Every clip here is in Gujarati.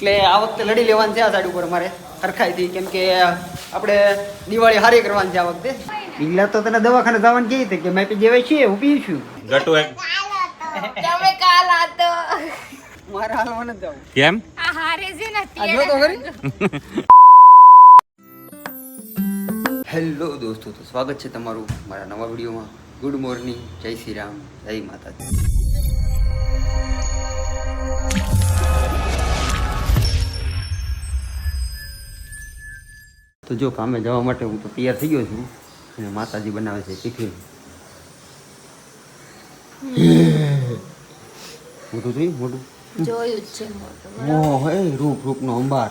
એટલે આ વખતે લડી લેવાની છે આ સાઈડ ઉપર મારે સરખાઈથી, કેમ કે આપણે દિવાળી હારી કરવાની છે આ વખતે. પીલા તો તને દવાખાને જવાનું કહી હતી કે મેં પી જેવાય છીએ હું પીશું ગટુ એક તમે કાલ આતો મારે હાલવા નથી જવું. કેમ આ હારે છે ને આ જો તો ખરી. હેલો દોસ્તો, તો સ્વાગત છે તમારું મારા નવા વિડીયોમાં. ગુડ મોર્નિંગ, જય શ્રી રામ, જય માતાજી. તો જો કામે જવા માટે હું તો તૈયાર થઈ ગયો છું અને માતાજી બનાવે છે ટિફિન. મોટું જોયું મોટું જોયું છે મોટું ઓહ હે રૂપ રૂપનો અંબાર.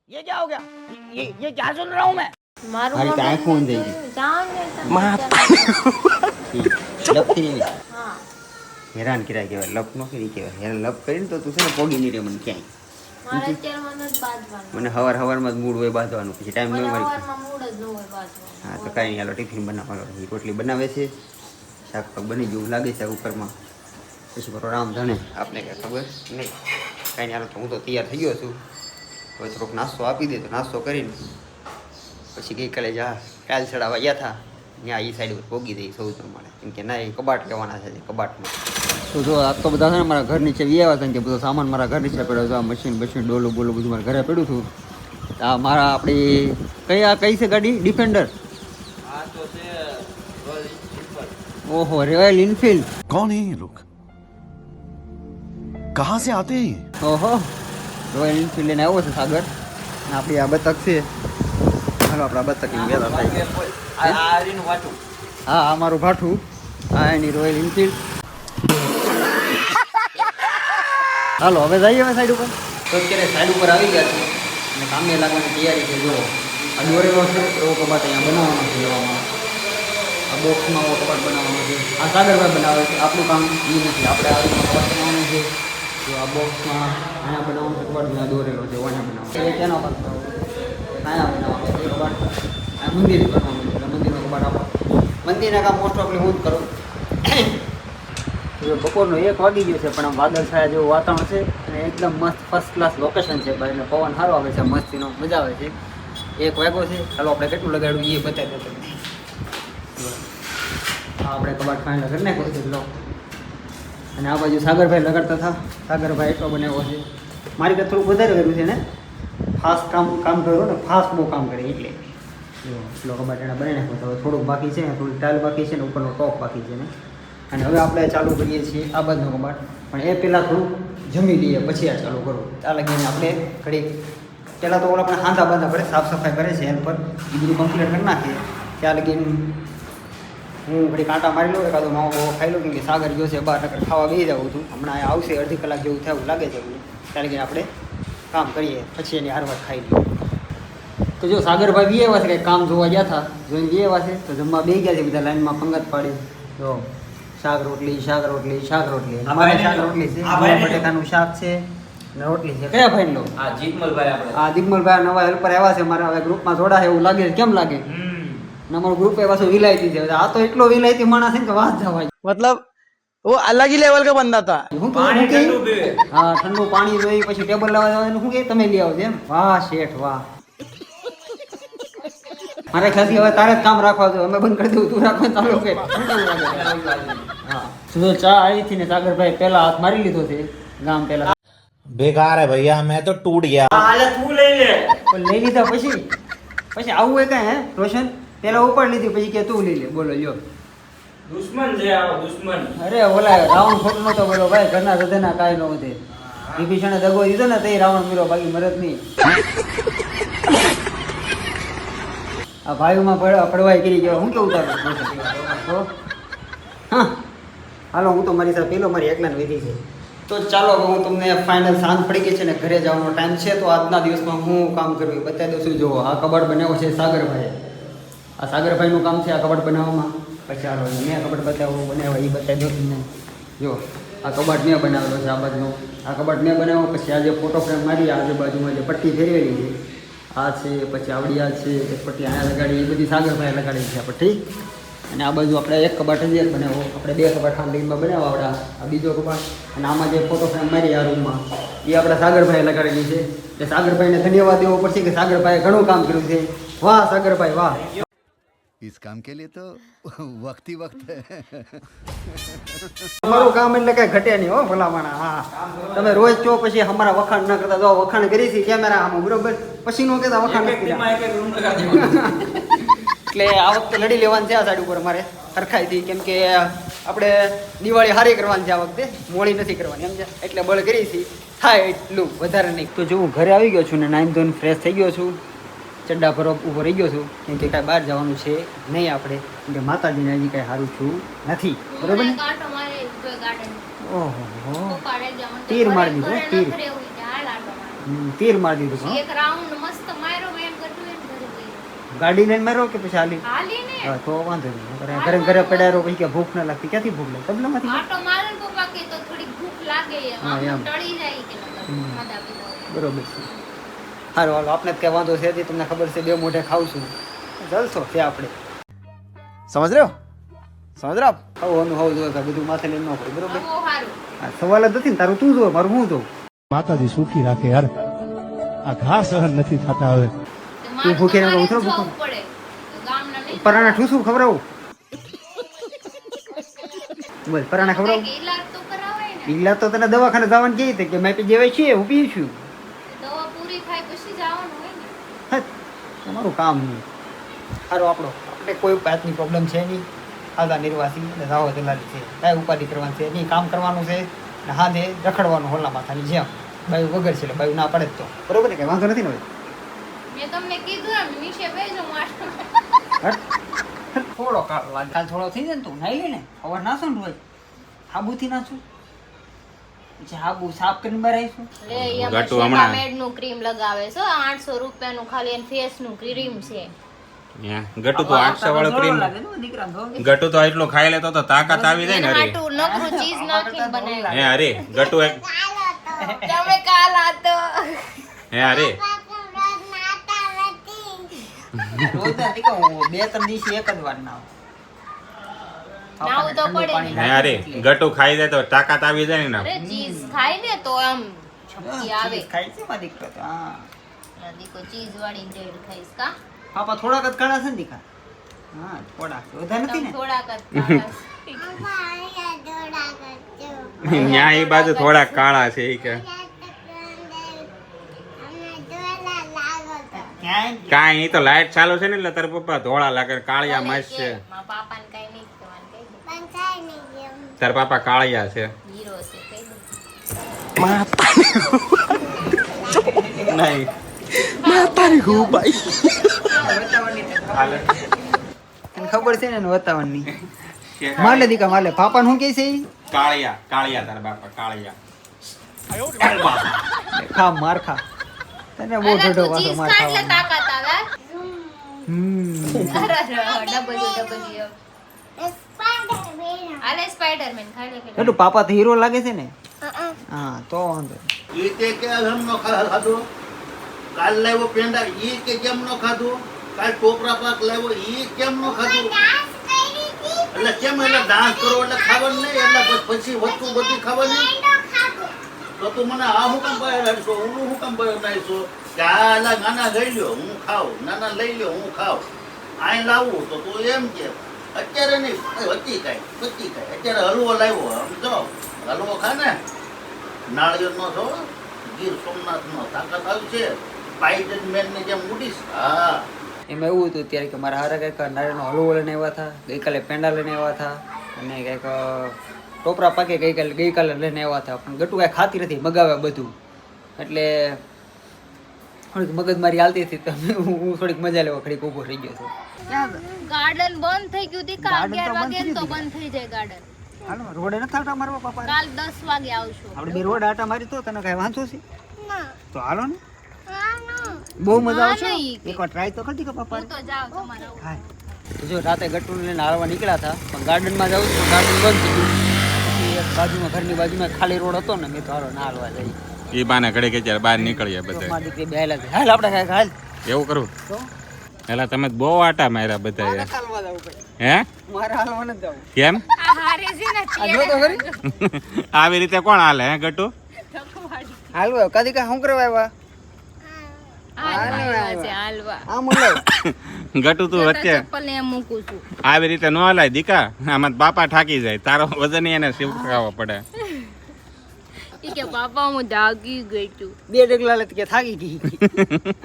ये क्या हो गया? ये क्या सुन रहा हूँ मैं? મારું મારી તો આંખો ઊંધી ગઈ. જાણ ને લપથી નહીં. હા હેરાન કર્યા કહેવાય, લપ નો કરી કહેવાય. હેરાન લપ કરીને તો તું છે ને પોગી નહીં રે મને ક્યાંય. મારે અત્યારે મને જ બાંધવાનું મને હવારમાં જ મૂડ હોય બાંધવાનું, પછી ટાઈમ મને નહીં મળી. સવારમાં મૂડ જ ન હોય બાંધવાનું. હા તો કાંઈ નહીં, હાલો ટિફિન બનાવવાનો. રોટલી બનાવે છે, શાક પાક બની ગયું લાગે છે કુકરમાં. પછી કરો રામ જાણે, આપને કાંઈ ખબર નહીં. કાંઈ નહીં, હાલો તો હું તો તૈયાર થઈ ગયો છું. હવે થોડોક નાસ્તો આપી દે તો નાસ્તો કરીને પછી ગઈકાલે કાલ ચડાવવા ગયા હતા ત્યાં એ સાઈડ ઉપર પોગી દઈ સૌ પ્રમાણે, કેમ કે ના એ કબાટ લેવાના છે કબાટમાં. તો જો આ તો બધા છે ને મારા ઘર નીચે વ્યાવા હતા કે બધો સામાન મારા ઘર નીચે પડ્યો હતો. આ મશીન ડોલું બોલું બધું મારા ઘરે પડ્યું હતું. આ મારા આપણી કઈ છે ગાડી? ડિફેન્ડર. ઓહો, રોયલ એનફિલ્ડ. कौन है ये लोग कहाँ से आते हैं ये? ઓહો, રોયલ એનફિલ્ડ લઈને આવ્યો છે સાગર. અને આપણી આ બતક છે. હાલો આપણે આ બતક ગયા થાય. હા આ મારું ભાઠું, હા એની રોયલ એનફિલ્ડ. હાલો હવે જઈએ હવે સાઈડ ઉપર. તો અત્યારે સાઈડ ઉપર આવી ગયા છે અને કામે લાગવાની તૈયારી છે. જો આ દોરેલો છે એવો કબાટ અહીંયા બનાવવાનો છે. એવામાં આ બોક્સમાં એવો કબાટ બનાવવાનો છે. આ સાગરભાઈ બનાવે છે, આપણું કામ એ નથી. આપણે આ રીતનો કબાટ બનાવવાનો છે. જો આ બોક્સમાં અહીંયા બનાવવાનો છે કબાટ, ત્યાં દોરેલો છે અહીંયા બનાવવાનો. એ તેનો કબાટ અહીંયા બનાવવાનો છે કબાટ. આ મંદિર કરવાનું છે એટલે મંદિરનો કબાટ આપણો. મંદિરના કામ મોસ્ટ ઓફલી હું જ કરું. બપોરનો 1 વાગી ગયો છે પણ આમ વાદળ છાયા જેવું વાતાવરણ છે અને એકદમ મસ્ત ફર્સ્ટ ક્લાસ લોકેશન છે ભાઈ. અને પવન સારો આવે છે, મસ્તીનો મજા આવે છે. 1 વાગ્યો છે. ચાલો આપણે કેટલું લગાડવું એ બતાવી દો. હા આપણે કબાટ ફાઇનલ કરી નાખ્યો છે. લો અને આ બાજુ સાગરભાઈ લગાડતા હતા. સાગરભાઈ એટલો બનાવ્યો છે. મારી કરતાં થોડુંક વધારે કર્યું છે ને, ફાસ્ટ કામ કર્યું ને, ફાસ્ટ બહુ કામ કરે એટલે. જો એટલો કબાટ એણે બનાવી નાખ્યો. હવે થોડુંક બાકી છે, થોડીક ટાઇલ બાકી છે ને ઉપરનો ટોપ બાકી છે ને. અને હવે આપણે ચાલુ કરીએ છીએ આ બાજુનો કબાટ, પણ એ પહેલાં થોડુંક જમી લઈએ પછી આ ચાલુ કરવું. ત્યાં લગીને આપણે ઘડીક પહેલાં તો આપણે હાંધા બાંધા કરે, સાફ સફાઈ કરે છે હેલ્પર, એ બધું કમ્પ્લીટ કરી નાખીએ. ત્યાં લગીને હું ઘડી કાંટા મારી લઉં, એકાદો માવો ખાઈ લઉં, કેમ કે સાગર ગયો છે બહાર, નકર ખાવા બેસી જવું હતું. હમણાં આવશે અડધી કલાક જેવું થયું લાગે છે. ત્યાં લગીને આપણે કામ કરીએ પછી એની હારવાર ખાઈ લઈએ. તો જો સાગરભાઈ બી એવા છે કંઈક કામ જોવા ગયા હતા, જોઈને બી એવા છે તો જમવા બે ગયા છે બધા લાઈનમાં પંગત પાડી. જો શાક રોટલી શાક રોટલી શાક રોટલી અમારે શાક રોટલી છે, બટેકાનું શાક છે ને રોટલી છે. કયા ભાઈ લો? આ જીતમલભાઈ આપણે. આ દિગ્મલભાઈ નવા હેલ્પર આવ્યા છે મારા. હવે ગ્રુપમાં જોડા છે એવું લાગે છે. કેમ લાગે? અમારું ગ્રુપ એ પાછું વિલાયતી છે. આ તો એટલો વિલાયતી માણસ છે કે વાત જવાય. मतलब वो अलग ही लेवल का बंदा था. હું તો પાણી હું કહે? ઠંડુ પીવે. હા ઠંડુ પાણી જોઈ પછી ટેબલ લાવવા જવાનું શું કે તમે લઈ આવજો એમ. વાહ શેઠ વાહ. મારે ખ્યાલથી હવે તારે જ કામ રાખવા દો, અમે બંધ કરી દઉં, તું રાખવા ચાલુ કે. હા જો ચા આવી હતી ને સાગરભાઈ પહેલા હાથ મારી લીધો છે ગામ પહેલા. बेकार है भैया मैं तो टूट गया. હાલે તું લઈ લે. પણ લઈ લીધા પછી આવું હોય કાંઈ હે રોશન? પેલા ઉપાડ લીધી પછી કે તું લઈ લે. બોલો લ્યો. દુશ્મન છે આ દુશ્મન. અરે ઓલા રાવણ ખોટ નતો બોલો ભાઈ, ઘરના સદના કાંઈ ન વધે. વિભીષણે દગો દીધો ને તે રાવણ મીરો, બાકી મરદ નહીં. આ ભાઈઓમાં પડવાઈ કરી ગયો. હું કેવું તારું? હા હાલો, હું તો મારી સાથે પેલો મારી એકલાને વિધિ છે. તો ચાલો હું તમને ફાઇનલ સાંજ પડી ગઈ છે ને ઘરે જવાનો ટાઈમ છે. તો આજના દિવસમાં હું કામ કરવું બતાવી દઉં છું. જુઓ આ કબાટ બનાવ્યો છે સાગરભાઈએ. આ સાગરભાઈનું કામ છે આ કબાટ બનાવવામાં. પછી ચાલો મેં કબાટ બનાવ્યો એ બતાવી દઉં તમને. જો આ કબાટ મેં બનાવેલો છે. આ બાજુનો આ કબાટ મેં બનાવ્યો. પછી આ જે ફોટો ફ્રેમ મારી આજુબાજુમાં જે પટ્ટી ફેરવેલી છે આ છે, પછી આવડી આ છે, એક પટ્ટી અહીંયા લગાડી, એ બધી સાગરભાઈ લગાડી છે આ પટ્ટી. અને આ બાજુ આપણે એક કબાટ જ એક બનાવો, આપણે 2 કબાટ ખાંડીમાં બનાવવા આવડા. આ બીજો કબાટ અને આમાં જે ફોટો ફ્રેમ મારી આ રૂમમાં એ આપણા સાગરભાઈ લગાડેલી છે. એટલે સાગરભાઈને ધન્યવાદ દેવો પડશે કે સાગરભાઈએ ઘણું કામ કર્યું છે. વાહ સાગરભાઈ વાહ. इस काम के लिए तो वक्त ही वक्त है. તમારું કામ એટલે કઈ ઘટે નહીં હો ભલામણા. હા તમે રોજ છો પછી અમારા વખાણ ન કરતા, જો વખાણ કરી છે કેમેરા આમ બરોબર, પછી નો કહેતા વખાણ નથી કર્યા. એક રૂમ લગાડી દેવાનો. એટલે આ વખતે લડી લેવાનું છે આ સાઈડ ઉપર મારે હરખાઈથી, કેમ કે આપણે દિવાળી હારી કરવાની છે આ વખતે, મોડી નથી કરવાની સમજ્યા. એટલે બળ કરી છે, થાય એટલું વધારે નહીં. તો જો હું ઘરે આવી ગયો છું ને નાઈન ધોઈને ફ્રેશ થઈ ગયો છું, ચડ્ડા પર ઊભો રહી ગયો છું, કેમ કે કાંઈ બહાર જવાનું છે નહીં આપણે, કેમ કે માતાજીને હજી કાંઈ સારું છું નથી, બરોબર ને? કાંટો મારે ગાર્ડન ઓહો પપ્પાડે જવાનું તીર મારી દીધું, તીર. તીર મારી દીધું. એક રાઉન્ડ મસ્ત માર્યો મેં ગટુ એમ ઘરે ગઈ ગાડી લઈને મારો કે પછી હાલી? હાલીને હા તો વાંધો નહીં. ઘરે ઘરે પડ્યા રહો પછી કે ભૂખ ન લાગતી, ક્યાંથી ભૂખ લાગે? તબલામાંથી આટો મારે ને પપ્પા કે તો થોડી ભૂખ લાગે હા, એમ. આમ ટળી જાય કે ખાધા પીધા બરોબર છે. સારું હાલો, આપણે જ કઈ વાંધો છે નહીં, તમને ખબર છે 2 મોઢે ખાવું છું, જલસો છે આપણે. समझ रहे हो आप? ખાવાનું હોવું જોઈએ, બધું માથે લઈને ન પડે, બરોબર? બહુ સારું આ સવાલ જ નથી ને, તારું તું જો મારું હું જોઉં. માતાજી સુખી રાખે યાર, આ ઘા સહન નથી થતા હવે. તું ભૂખી ના રહું, થોડું જવું ભૂખું. પડે ગામના નહીં પરાણા ઠૂસું ખવડાવું? બોલ પરાણા ખવડાવું? કે ઈલાજ તો કરાવાય ને ઈલા તો તને દવાખાને જવાનું કહી કે મેં પી જેવાય છે હું પીવું છું. દવા પૂરી થાય પછી જવાનું હોય ને હે, તમારું કામ નહીં. સારું આપણે કોઈ જાતની પ્રોબ્લેમ છે નહીં, આદા નિર્વાસી અને રાહો દલાલી છે, કાંઈ ઉપાધિ કરવાની છે નહીં, કામ કરવાનું છે ને હાથે રખડવાનું હોલા માથાની જેમ. બાયું વગર છે એટલે બાયું ના પડે જ તો બરોબર ને, કંઈ વાંધો નથી ને હવે. મેં તમને કીધું એમ નીચે બેસો માસ્ટર થોડો કાળ લાગે, કાલ થોડો થઈ જાય ને તું નાઈ લે ને, ખબર નાસો ને ભાઈ હાબુથી નાખશું, પછી હાબુ સાફ કરીને બહાર આવીશું. લે એમાં શેકામેડ નું ક્રીમ લગાવે છે 800 રૂપિયાનું ખાલી એન ફેસ નું ક્રીમ છે ગટુ તો 800 વાળો ક્રીમ, ગટુ તો એટલું ખાઈ લેતો તો તાકાત આવી જાય ને. અરે હાટુ નકરું ચીઝ નાખીને બનાવ્યું હે અરે ગટુ એક તમે કાલ આતો હે અરે રોજ ના દીકરા હું 2-3 દિવસે એક જ વાર નાવ. નાવું તો પડે ને. હે અરે ગટુ ખાઈ જાય તો તાકાત આવી જાય ને. અરે ચીઝ ખાય ને તો આમ શક્તિ આવે ખાઈ છે માં દીકરો તો. હા દીકો ચીઝ વાળી બ્રેડ ખાઈશ કા પાપા થોડાક જ કાળા છે ને દીકરા? હા થોડાક, વધારે નથી તમે ને? થોડાક જ ન્યા એ બાજુ થોડા કાળા છે ઈ કે ક્યાંય કાંઈ ઈ તો લાઈટ ચાલુ છે ને એટલે તારા પપ્પા ધોળા લાગે, કાળિયા મસ્ત છે. મારા પાપાને કઈ નહીં કહેવાનું કહી દે તારા પાપા કાળિયા છે. હીરો છે કહી દે નહીં તને ખબર છે ને એનું વાતાવરણની. માલે દીકા માલે પાપાને શું કહે છે ઈ? કાળિયા કાળિયા તારા બાપા કાળિયા. ખા માર ખા, તને બહુ અરે ઢોઢો તું વાસો ચીઝ માર ખા એટલે ખાવાનો. તાકાત આવે હમ અરે ડબલ્યુ આલે સ્પાઈડરમેન ખાઈ લે પેલા એટલું પાપા તો હીરો લાગે છે ને. હા તો વાંધો નહીં. ઈ તે કે હમ નો ખાધું, કાલ લાવ્યો પેંડા ઈ કે કેમ નો ખાધું, કાલ ટોપરા પાક લાવ્યો ઈ કેમ નો ખાધું. એટલે કેમ એટલે ડાન્સ કરો એટલે ખાવાનું નહીં, એટલે પછી વસ્તુ બધી ખાવાની. તો તું મને આ હું કામ બહાર હું કામ બહાર નાખીશું કે આ નાના લઈ લ્યો હું ખાવ, નાના લઈ લ્યો હું ખાવ, આય લાવું તો તું એમ કે અત્યારે નહીં હતી કાંઈ અત્યારે હલવો લાવ્યો. આમ જો હલવો ખા ને, નાળિયેરનો છો, ગીર સોમનાથનો તાકાત આવી છે, સ્પાઈડરમેન ને જેમ ઉડીશ. હા એમાં એવું હતું ત્યારે કે મારા હારે કંઈક નારિયેળનો હલવો લઈને આવ્યા હતા, ગઈકાલે પેંડા લઈને આવ્યા હતા, અને કંઈક ટોપરા પાકે ગઈકાલે લઈને આવ્યા હતા, પણ ગટુ કાંઈ ખાતી નથી, મગાવે બધું. એટલે થોડીક મગજમારી હાલતી હતી તો હું થોડીક મજા લેવા ઘડીક ઊભો રહી ગયો હતો. ગાર્ડન બંધ થઈ ગયું દી કા Garden તો 11 બંધ વાગે થઈ તો ગયું. બંધ થઈ જાય ગાર્ડન હાલો રોડે નથી આવતા મારવા પાપા? કાલ 10 વાગે આવશું આપણે બે રોડ આટા મારી તો તને કાંઈ વાંધો છે? ના તો હાલો ને, બહુ મજા આવશે. ના, નહીં. એકવાર ટ્રાય તો કરતી કે પાપા? હું તો જાવ તમારા હા તો જો રાતે ગટુને લઈને હાલવા નીકળ્યા હતા, પણ ગાર્ડનમાં જાઉં તો ગાર્ડન બંધ થઈ ગયું. પછી એક બાજુમાં ઘરની બાજુમાં ખાલી રોડ હતો ને, મેં તો હાલો ના હાલવા જઈએ. એ બાને ઘડી કે ત્યારે બહાર નીકળીએ બધા. મારી દીકરી બેહેલા છે, હાલ આપણે કાંઈક હાલ એવું કરું તો એટલે તમે બહુ આટા માર્યા બધા. ચાલવા જવું પડે. હે મારે હાલવા નથી જવું. કેમ આ હારે છે ને આ જો તો ખરી. આવી રીતે કોણ હાલે હે ગટુ હાલવા કદી કા શું કરવા આવ્યા? હાલવા છે હાલવા. આમ લે. ગટુ તું વચ્ચે ચપ્પલ ને એમ મૂકું છું. આવી રીતે ન હલાય દીકા, આમાં બાપા થાકી જાય, તારો વજન એને શિફ્ટ કરાવવો પડે. ઈ કે પાપા હું જાગી ગઈ છું. 2 ડગલા લે કે થાકી ગઈ.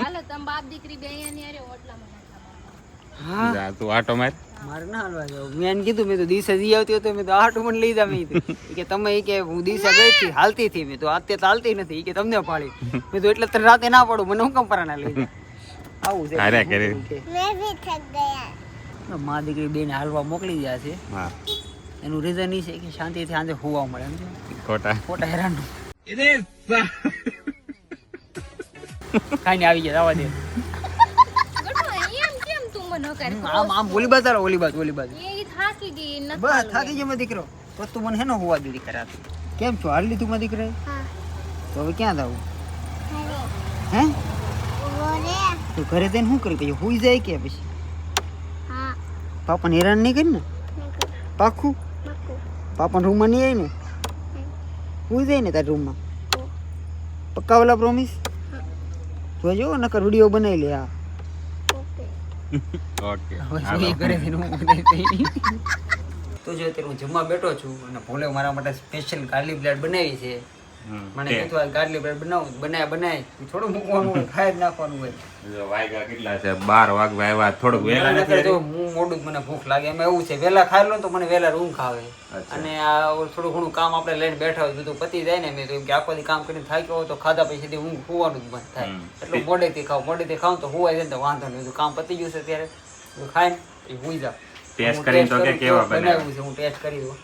હાલો તમે બાપ દીકરી બે અહીંયા ની અરે ઓટલામાં નાખા. હા જા તું આટો માર. મારે ના હાલવા જવું. મેં એને કીધું, મેં તો દિવસે જી આવતી હતો, મેં તો આટું મને લઈ જા. મેં કીધું. ઈ કે તમે ઈ કે હું દિવસે ગઈ હતી હાલતી હતી. મેં તો આતે તો હાલતી નથી. ઈ કે તમને પાડી. મેં તો એટલે તને રાતે ના પાડું, મને હું કેમ પરાના લઈ જા. આવું છે. હારે કરી. માં દીકરી બેને હાલવા મોકલી ગયા છે. હા એનું રીઝન ઈ છે કે શાંતિથી આંધે હોવા મળે. એમ છે. ખોટા ખોટા હેરાન કાંઈ આવી ગયા, આવવા દે. ગટુ એમ કેમ તું મને કર આમ આમ ઓલી બાજુ ચાલો, ઓલી બાજુ એ થાકી ગઈ નથી. બસ થાકી ગયો મારો દીકરો. તો તું મને હેનો હોવા દીધી કરાતી. કેમ છો? હાલ લીધું મારા દીકરાએ? તો હવે ક્યાં જવું? હે તો ઘરે જઈને શું કરી? પછી હુઈ જાય કે પછી પાપાને હેરાન નહીં કરી ને? પાખું પાપાના રૂમમાં નહીં આવી ને? હુઈ જાય ને તારા રૂમમાં? પક્કા વાલા પ્રોમિસ? જોજો નકર વિડીયો બનાવી લે. હા ઓકે તો જો અત્યારે હું જમવા બેઠો છું અને ભોલે મારા માટે સ્પેશિયલ ગાર્લિક બ્રેડ બનાવી છે. મને કીધું આ ગાર્લિક બ્રેડ બનાય થોડું મૂકવાનું હોય, ખાઈ જ નાખવાનું હોય. વાગ્યા કેટલા છે? 12 વાગવા આવ્યા. થોડુંક વહેલા નકર નથી જો હું મોડું જ મને ભૂખ લાગે. એમાં એવું છે વહેલા ખાઈ લો ને તો મને વહેલા ઊંઘ આવે. અને આ થોડું ઘણું કામ આપણે લઈને બેઠા હોય બધું પતી જાય ને. મેં તો એમ કે આખો દી કામ કરીને થાક્યો હોય તો ખાધા પછી સીધી ઊંઘ હોવાનું જ બંધ થાય. એટલું મોડેથી ખાવ તો હોવાય જાય ને તો વાંધો નહીં. કામ પતી ગયું છે ત્યારે ખાઈને પછી હુઈ જાવ. ટેસ્ટ કરીને તો કે કેવા બનાવ્યું છે હું ટેસ્ટ કરી દઉં.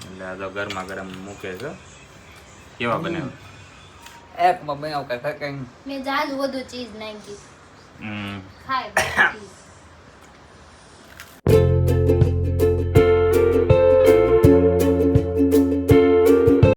એટલે આ તો ગરમા ગરમ મૂકે છે. કેવા બનાવ્યું? એકમાં બનાવ કઈ મેં જાજ વધુ ચીઝ નાખી. હમ ખાય બધી ચીઝ.